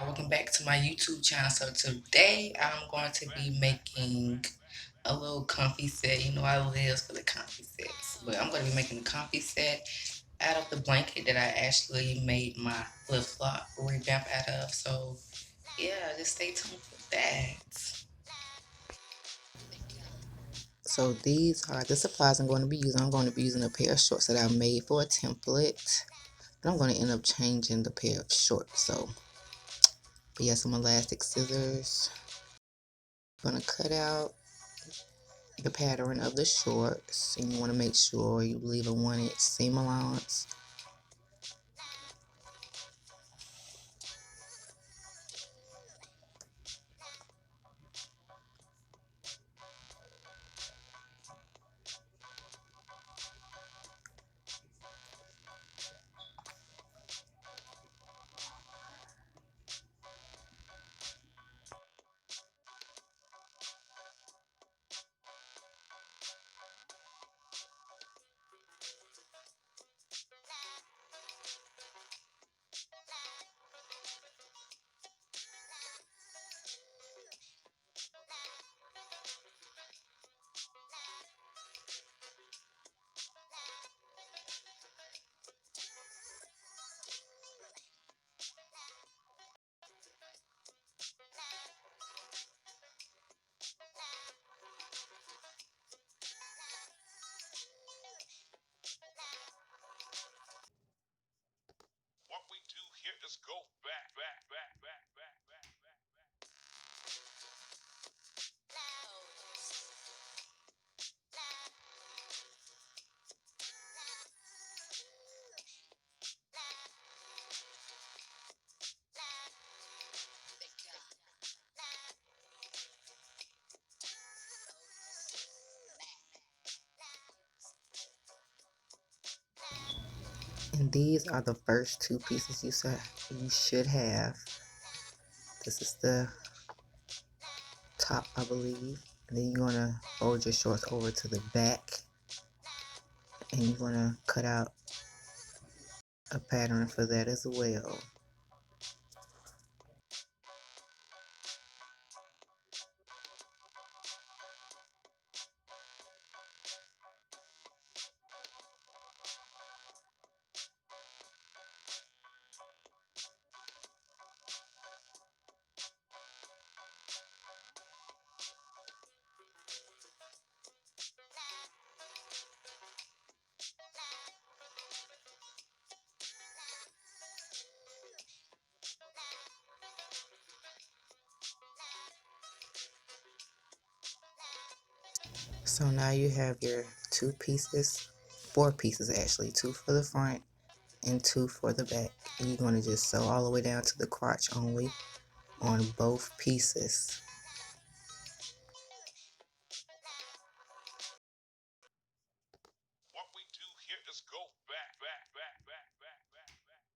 Welcome back to my YouTube channel. So today I'm going to be making a little comfy set. You know I live for the comfy sets, but I'm going to be making a comfy set out of the blanket that I actually made my flip-flop revamp out of. So yeah, just stay tuned for that. So these are the supplies I'm going to be using. I'm going to be using a pair of shorts that I made for a template. And I'm going to end up changing the pair of shorts. But yeah, some elastic scissors. I'm going to cut out the pattern of the shorts, and you want to make sure you leave a 1-inch seam allowance. What we do here is go back, back, back, back, back, back, back, back. And these are the first two pieces you should have. This is the top, I believe. And then you're going to fold your shorts over to the back, and you're going to cut out a pattern for that as well. So now you have your two pieces, four pieces actually, two for the front and two for the back. And you're going to just sew all the way down to the crotch only on both pieces. What we do here is go back, back, back, back, back, back, back,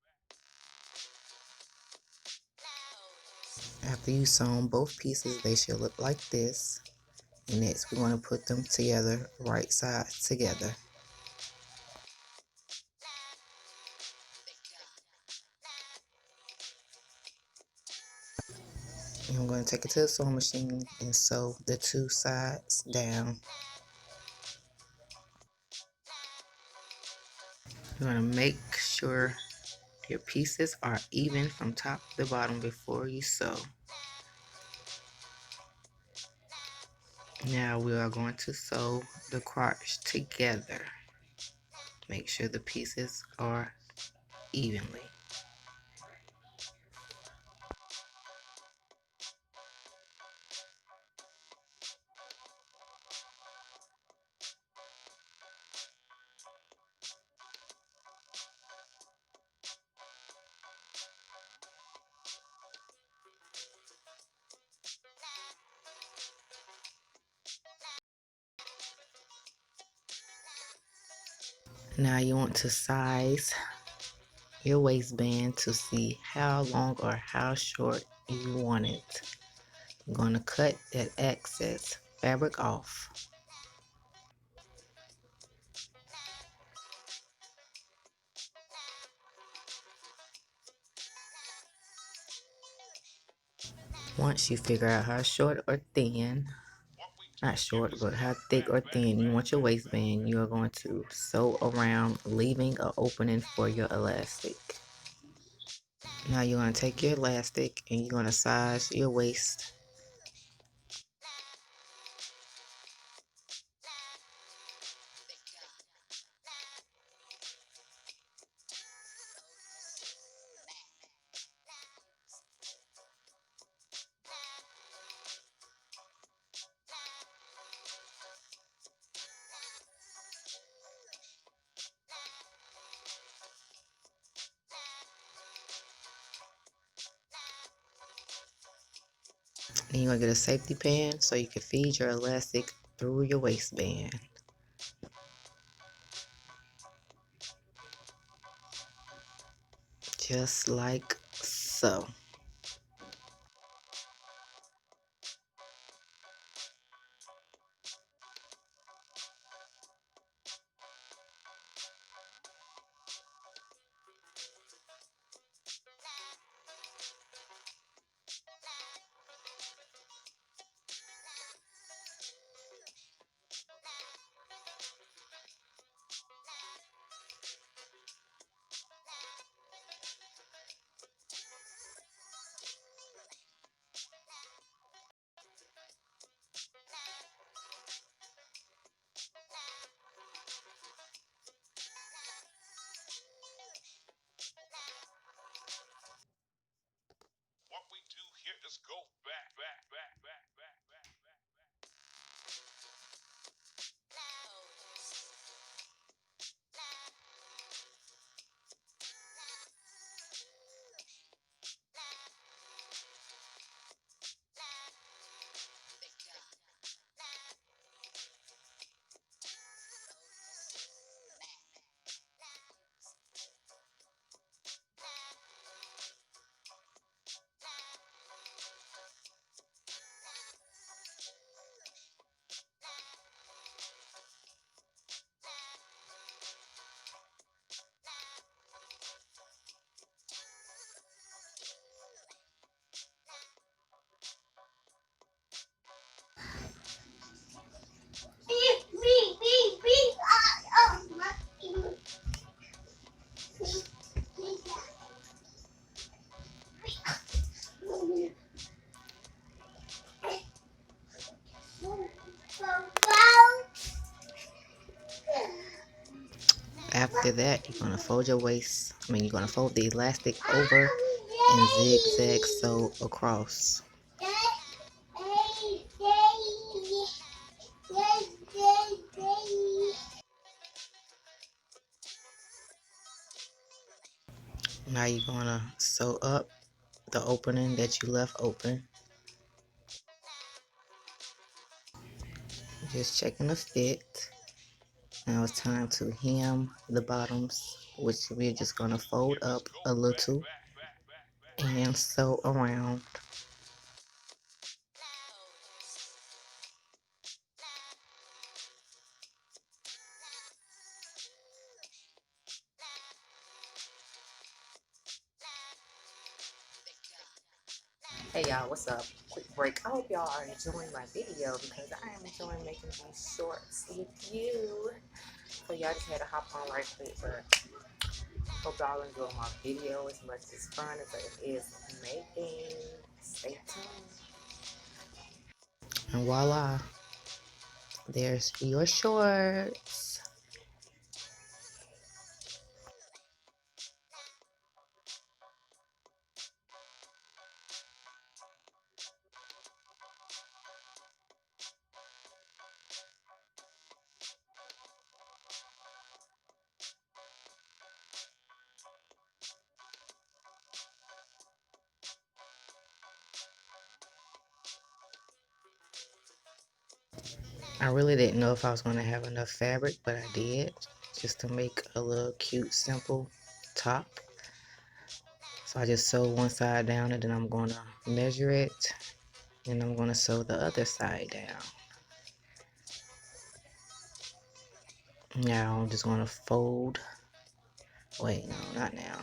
back. After you sewn both pieces, they should look like this. And next we're going to put them together, right sides together. And I'm going to take it to the sewing machine and sew the two sides down. You're going to make sure your pieces are even from top to bottom before you sew. Now we are going to sew the crotch together. Make sure the pieces are evenly. Now you want to size your waistband to see how long or how short you want it. I'm going to cut that excess fabric off. Once you figure out how short or thin, What we do not here short, is but how go thick or thin you want your waistband, you are going to sew around, leaving an opening for your elastic. Now you're going to take your elastic and you're going to size your waist. And you're going to get a safety pin so you can feed your elastic through your waistband. Just like so. What we do here is go back. After that, you're going to fold your waist. You're going to fold the elastic over and zigzag sew across. Now you're going to sew up the opening that you left open. Just checking the fit. Now it's time to hem the bottoms, which we're just going to fold up a little and sew around. Hey y'all, what's up? Quick break. I hope y'all are enjoying my video because I am enjoying making these shorts with you. So y'all just had to hop on right quick, but hope y'all enjoy my video as much as fun as it is making. Stay tuned. And voila, there's your shorts. I really didn't know if I was going to have enough fabric, but I did, just to make a little cute, simple top. So I just sew one side down and then I'm going to measure it and I'm going to sew the other side down. Now I'm just going to fold. Wait, no, not now.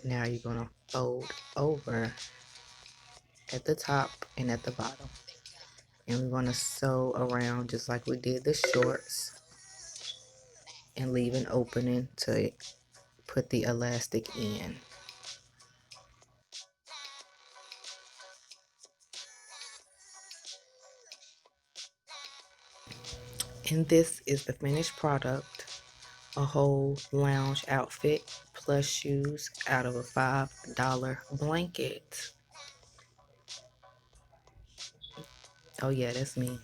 Now you're going to fold over at the top and at the bottom. And we're going to sew around just like we did the shorts and leave an opening to put the elastic in. And this is the finished product, a whole lounge outfit plus shoes out of a $5 blanket. Oh yeah, that's me.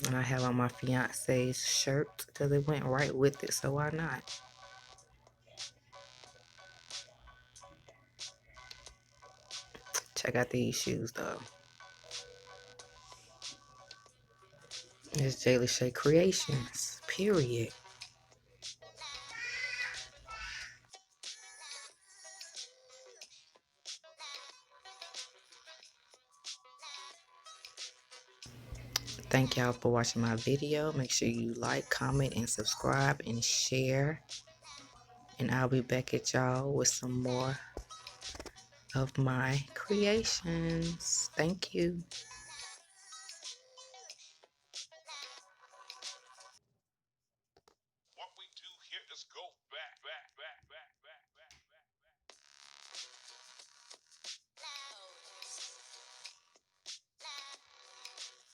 And I have on my fiance's shirt because it went right with it, so why not? Check out these shoes though. It's J.Lashae Creations, period. Thank y'all for watching my video. Make sure you like, comment, and subscribe and share. And I'll be back at y'all with some more of my creations. Thank you. What we do here is go back.